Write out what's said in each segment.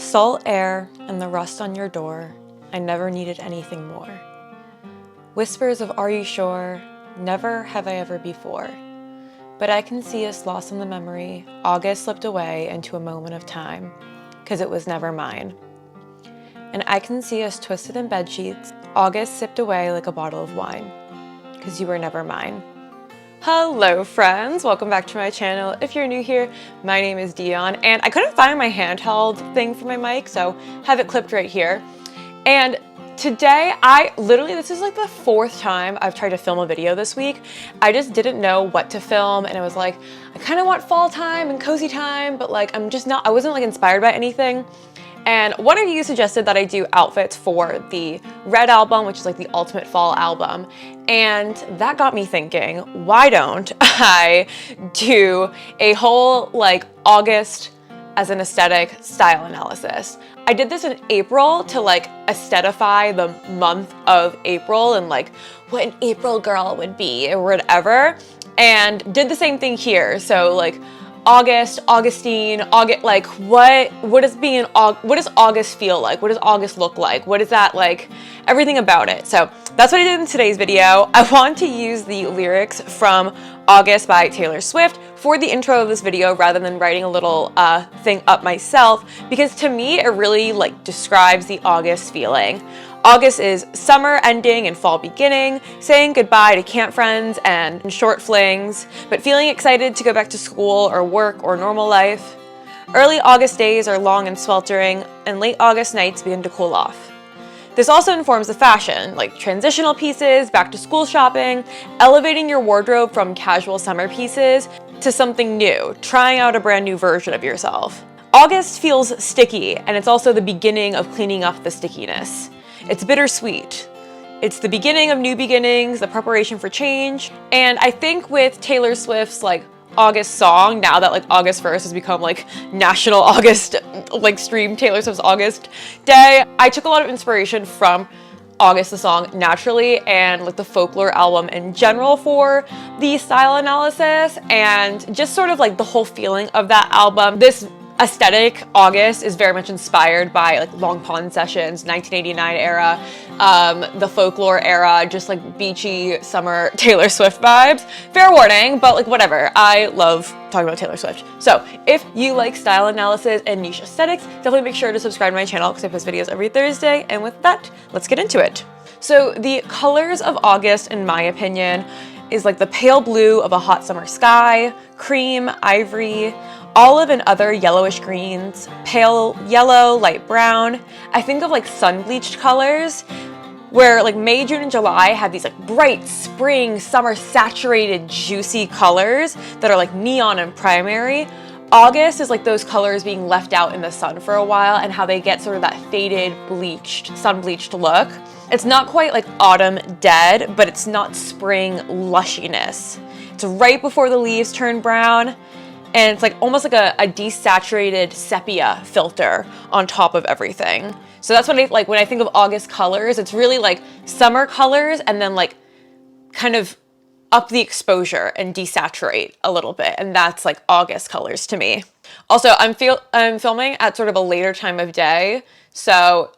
Salt air and the rust on your door, I never needed anything more. Whispers of are you sure, never have I ever before. But I can see us lost in the memory, August slipped away into a moment of time, 'cause it was never mine. And I can see us twisted in bedsheets, August sipped away like a bottle of wine, 'cause you were never mine. Hello friends, welcome back to my channel. If you're new here, my name is Dion, and I couldn't find my handheld thing for my mic, so have it clipped right here. And today, this is like the fourth time I've tried to film a video this week. I just didn't know what to film, and it was like, I kind of want fall time and cozy time, but like, I wasn't like inspired by anything. And one of you suggested that I do outfits for the Red album, which is like the ultimate fall album. And that got me thinking, why don't I do a whole like August as an aesthetic style analysis? I did this in April to like aesthetify the month of April and like what an April girl would be or whatever. And did the same thing here. So like August, Augustine, August, like what does August feel like? What does August look like? What is that like? Everything about it. So that's what I did in today's video. I want to use the lyrics from August by Taylor Swift for the intro of this video rather than writing a little thing up myself, because to me it really like describes the August feeling. August is summer ending and fall beginning, saying goodbye to camp friends and short flings, but feeling excited to go back to school or work or normal life. Early August days are long and sweltering, and late August nights begin to cool off. This also informs the fashion, like transitional pieces, back to school shopping, elevating your wardrobe from casual summer pieces to something new, trying out a brand new version of yourself. August feels sticky, and it's also the beginning of cleaning up the stickiness. It's bittersweet. It's the beginning of new beginnings, the preparation for change. And I think with Taylor Swift's like August song, now that like August 1st has become like National August, like stream Taylor Swift's August Day, I took a lot of inspiration from August the song naturally and like the Folklore album in general for the style analysis and just sort of like the whole feeling of that album. This aesthetic August is very much inspired by like Long Pond Sessions, 1989 era, the Folklore era, just like beachy summer Taylor Swift vibes. Fair warning, but like whatever. I love talking about Taylor Swift. So if you like style analysis and niche aesthetics, definitely make sure to subscribe to my channel because I post videos every Thursday. And with that, let's get into it. So the colors of August, in my opinion, is like the pale blue of a hot summer sky, cream, ivory, olive and other yellowish greens, pale yellow, light brown. I think of like sun-bleached colors where like May, June, and July have these like bright spring, summer saturated, juicy colors that are like neon and primary. August is like those colors being left out in the sun for a while and how they get sort of that faded, bleached, sun-bleached look. It's not quite like autumn dead, but it's not spring lushiness. It's right before the leaves turn brown. And it's like almost like a desaturated sepia filter on top of everything. So that's what I like when I think of August colors. It's really like summer colors and then like kind of up the exposure and desaturate a little bit. And that's like August colors to me. Also, I'm filming at sort of a later time of day. So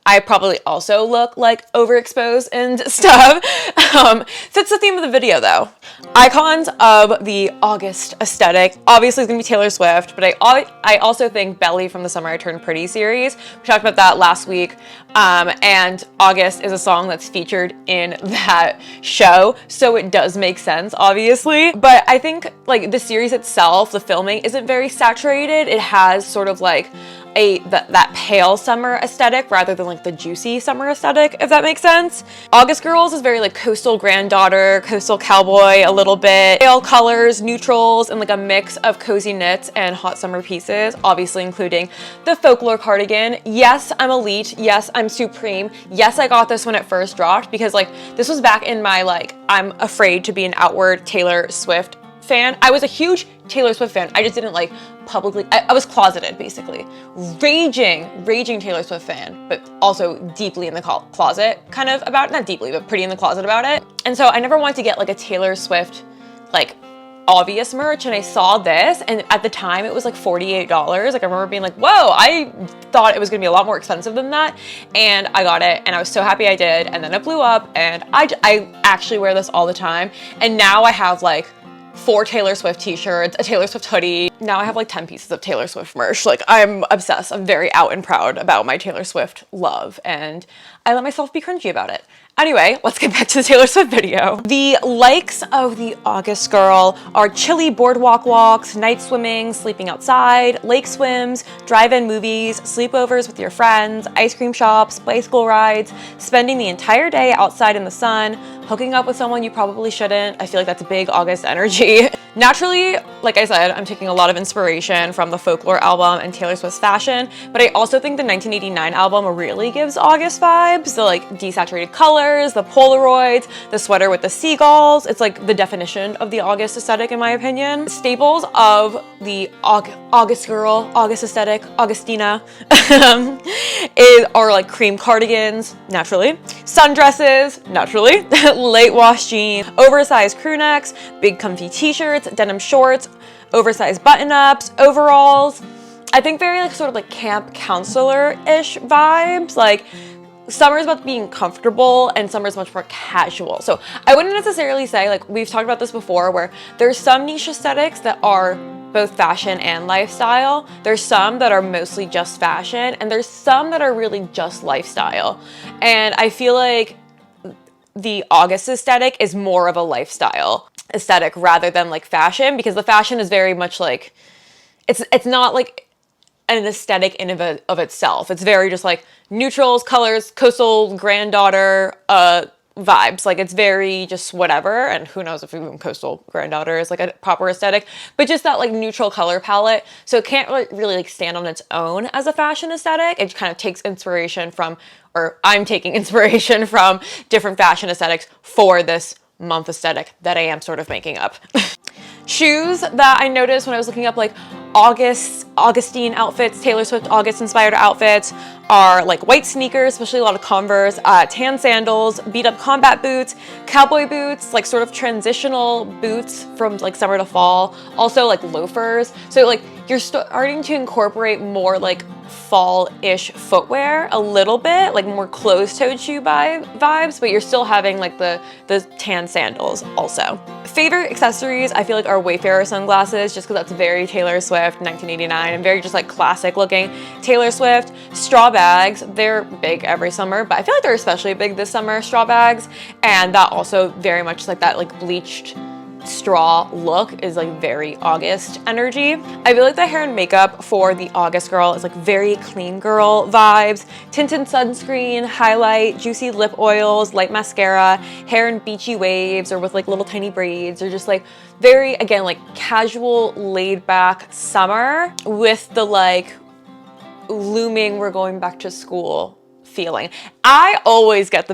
I probably also look like overexposed and stuff. So that's the theme of the video though. Icons of the August aesthetic, obviously is gonna be Taylor Swift, but I also think Belly from the Summer I Turned Pretty series. We talked about that last week. And August is a song that's featured in that show, so it does make sense, obviously. But I think like the series itself, the filming isn't very saturated. It has sort of like that pale summer aesthetic rather than like the juicy summer aesthetic, if that makes sense. August Girls is very like coastal granddaughter, coastal cowboy a little bit, pale colors, neutrals, and like a mix of cozy knits and hot summer pieces, obviously including the Folklore cardigan. Yes, I'm elite. Yes, I'm supreme. Yes, I got this when it first dropped because like this was back in my like I'm afraid to be an outward Taylor Swift fan. I was a huge Taylor Swift fan. I just didn't like publicly, I was closeted basically. Raging Taylor Swift fan, but also deeply in the closet kind of about, not deeply, but pretty in the closet about it. And so I never wanted to get like a Taylor Swift like obvious merch and I saw this, and at the time it was like $48. Like I remember being like, whoa, I thought it was gonna be a lot more expensive than that. And I got it and I was so happy I did. And then it blew up, and I actually wear this all the time. And now I have like 4 Taylor Swift t-shirts, a Taylor Swift hoodie. Now I have like 10 pieces of Taylor Swift merch. Like I'm obsessed. I'm very out and proud about my Taylor Swift love, and I let myself be cringy about it. Anyway, let's get back to the Taylor Swift video. The likes of the August girl are chilly boardwalk walks, night swimming, sleeping outside, lake swims, drive-in movies, sleepovers with your friends, ice cream shops, bicycle rides, spending the entire day outside in the sun, hooking up with someone you probably shouldn't. I feel like that's a big August energy. Naturally, like I said, I'm taking a lot of inspiration from the Folklore album and Taylor Swift's fashion, but I also think the 1989 album really gives August vibes. The like desaturated colors, the Polaroids, the sweater with the seagulls. It's like the definition of the August aesthetic in my opinion. Staples of the August girl, August aesthetic, Augustina, are like cream cardigans, naturally, sundresses, naturally, late wash jeans, oversized crew necks, big comfy t-shirts, denim shorts, oversized button-ups, overalls. I think very like sort of like camp counselor-ish vibes. Like summer is about being comfortable and summer is much more casual. So I wouldn't necessarily say, like we've talked about this before, where there's some niche aesthetics that are both fashion and lifestyle. There's some that are mostly just fashion, and there's some that are really just lifestyle. And I feel like the August aesthetic is more of a lifestyle aesthetic rather than like fashion, because the fashion is very much like, it's not like an aesthetic in of itself. It's very just like neutrals, colors, coastal granddaughter vibes. Like it's very just whatever, and who knows if even coastal granddaughter is like a proper aesthetic, but just that like neutral color palette. So it can't really like stand on its own as a fashion aesthetic. It kind of takes inspiration from, or I'm taking inspiration from different fashion aesthetics for this month aesthetic that I am sort of making up. Shoes that I noticed when I was looking up like Augustine outfits, Taylor Swift August inspired outfits, are like white sneakers, especially a lot of Converse, tan sandals, beat up combat boots, cowboy boots, like sort of transitional boots from like summer to fall, also like loafers. So like you're starting to incorporate more like fall-ish footwear a little bit, like more closed-toed shoe vibes, but you're still having like the tan sandals also. Favorite accessories I feel like are Wayfarer sunglasses, just because that's very Taylor Swift 1989 and very just like classic looking Taylor Swift. Straw bags, they're big every summer, but I feel like they're especially big this summer, straw bags, and that also very much like that like bleached straw look is like very August energy. I feel like the hair and makeup for the August girl is like very clean girl vibes. Tinted sunscreen, highlight, juicy lip oils, light mascara, hair in beachy waves or with like little tiny braids, or just like very, again, like casual laid back summer with the like looming we're going back to school feeling. I always get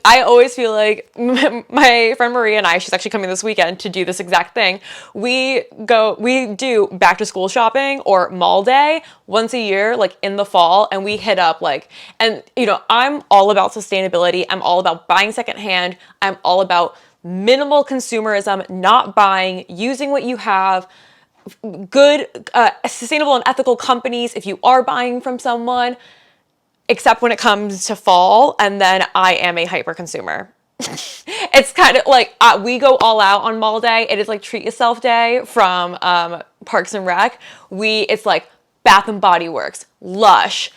I always feel like my friend Maria and I, she's actually coming this weekend to do this exact thing. We do back to school shopping or mall day once a year, like in the fall, and we hit up like, and you know, I'm all about sustainability. I'm all about buying secondhand. I'm all about minimal consumerism, not buying, using what you have, good, sustainable and ethical companies if you are buying from someone, except when it comes to fall, and then I am a hyper consumer. It's kind of like we go all out on mall day. It is like treat yourself day from Parks and Rec. It's like Bath and Body Works, Lush.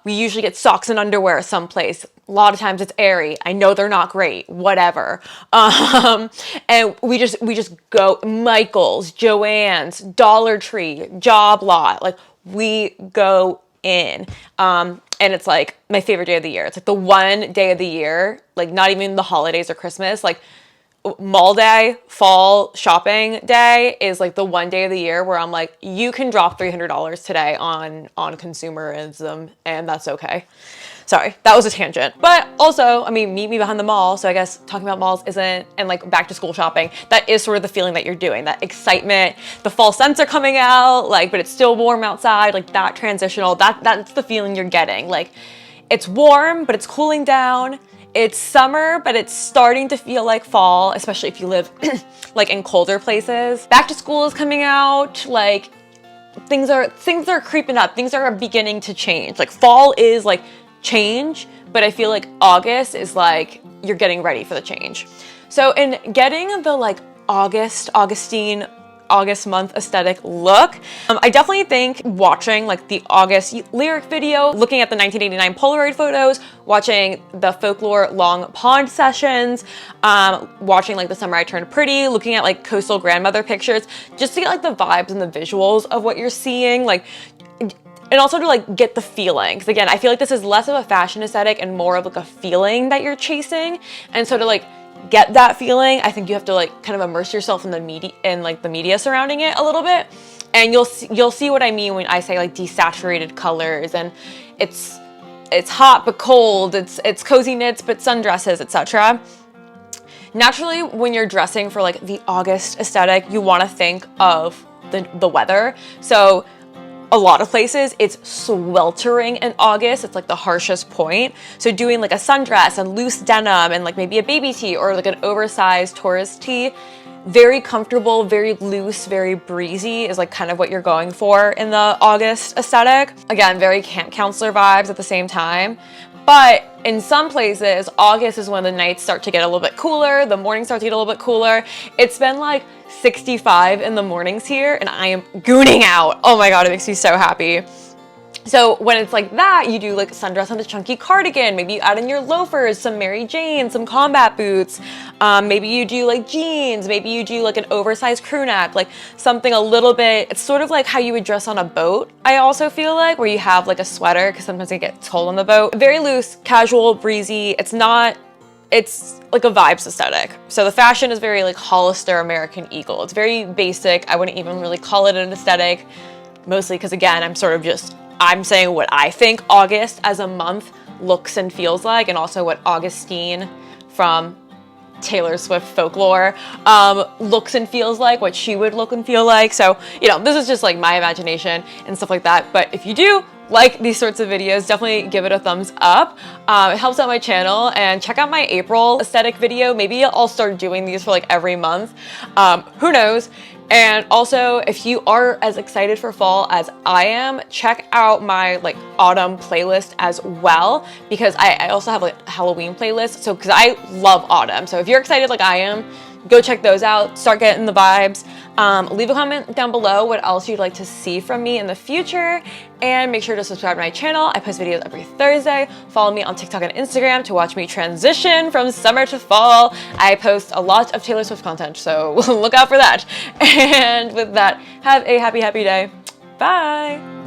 We usually get socks and underwear someplace. A lot of times it's Aerie. I know they're not great, whatever. And we just go Michael's, Joann's, Dollar Tree, Job Lot. Like we go in. And it's like my favorite day of the year. It's like the one day of the year, like not even the holidays or Christmas, like mall day, fall shopping day is like the one day of the year where I'm like, you can drop $300 today on consumerism, and that's okay. Sorry, that was a tangent. But also, I mean, meet me behind the mall. So I guess talking about malls isn't, and like back to school shopping, that is sort of the feeling that you're doing, that excitement, the fall scents are coming out, like, but it's still warm outside, like that transitional, that's the feeling you're getting. Like it's warm, but it's cooling down. it's summer, but it's starting to feel like fall, especially if you live like in colder places. Back to school is coming out, like things are creeping up. Things are beginning to change. Like fall is like change, but I feel like August is like you're getting ready for the change. So in getting the like Augustine August month aesthetic look, I definitely think watching like the August lyric video, looking at the 1989 Polaroid photos, watching the folklore long pond sessions, watching like the Summer I Turned Pretty, looking at like coastal grandmother pictures, just to get like the vibes and the visuals of what you're seeing, like, and also to like get the feeling. Because again, I feel like this is less of a fashion aesthetic and more of like a feeling that you're chasing. And so to like get that feeling, I think you have to like kind of immerse yourself in the media and like the media surrounding it a little bit, and you'll see what I mean when I say like desaturated colors, and it's hot but cold, it's cozy knits but sundresses, etc. Naturally, when you're dressing for like the August aesthetic, you want to think of the weather. So a lot of places it's sweltering in August. It's like the harshest point. So doing like a sundress and loose denim and like maybe a baby tee or like an oversized tourist tee, very comfortable, very loose, very breezy is like kind of what you're going for in the August aesthetic. Again, very camp counselor vibes at the same time. But in some places, August is when the nights start to get a little bit cooler, the mornings start to get a little bit cooler. It's been like 65 in the mornings here and I am gooning out. Oh my God, it makes me so happy. So when it's like that, you do like a sundress and a chunky cardigan. Maybe you add in your loafers, some Mary Jane, some combat boots. Maybe you do like jeans. Maybe you do like an oversized crew neck, like something a little bit, it's sort of like how you would dress on a boat. I also feel like where you have like a sweater because sometimes it gets cold on the boat. Very loose, casual, breezy. It's like a vibes aesthetic. So the fashion is very like Hollister American Eagle. It's very basic. I wouldn't even really call it an aesthetic, mostly because again, I'm saying what I think August as a month looks and feels like, and also what Augustine from Taylor Swift folklore looks and feels like, what she would look and feel like. So, you know, this is just like my imagination and stuff like that. But if you do like these sorts of videos, definitely give it a thumbs up. It helps out my channel, and check out my April aesthetic video. Maybe I'll start doing these for like every month. Who knows? And also, if you are as excited for fall as I am, check out my like autumn playlist as well, because I also have like a Halloween playlist. So, because I love autumn. So if you're excited like I am, go check those out, start getting the vibes. Leave a comment down below what else you'd like to see from me in the future, and make sure to subscribe to my channel. I post videos every Thursday. Follow me on TikTok and Instagram to watch me transition from summer to fall. I post a lot of Taylor Swift content, so look out for that. And with that, have a happy day. Bye.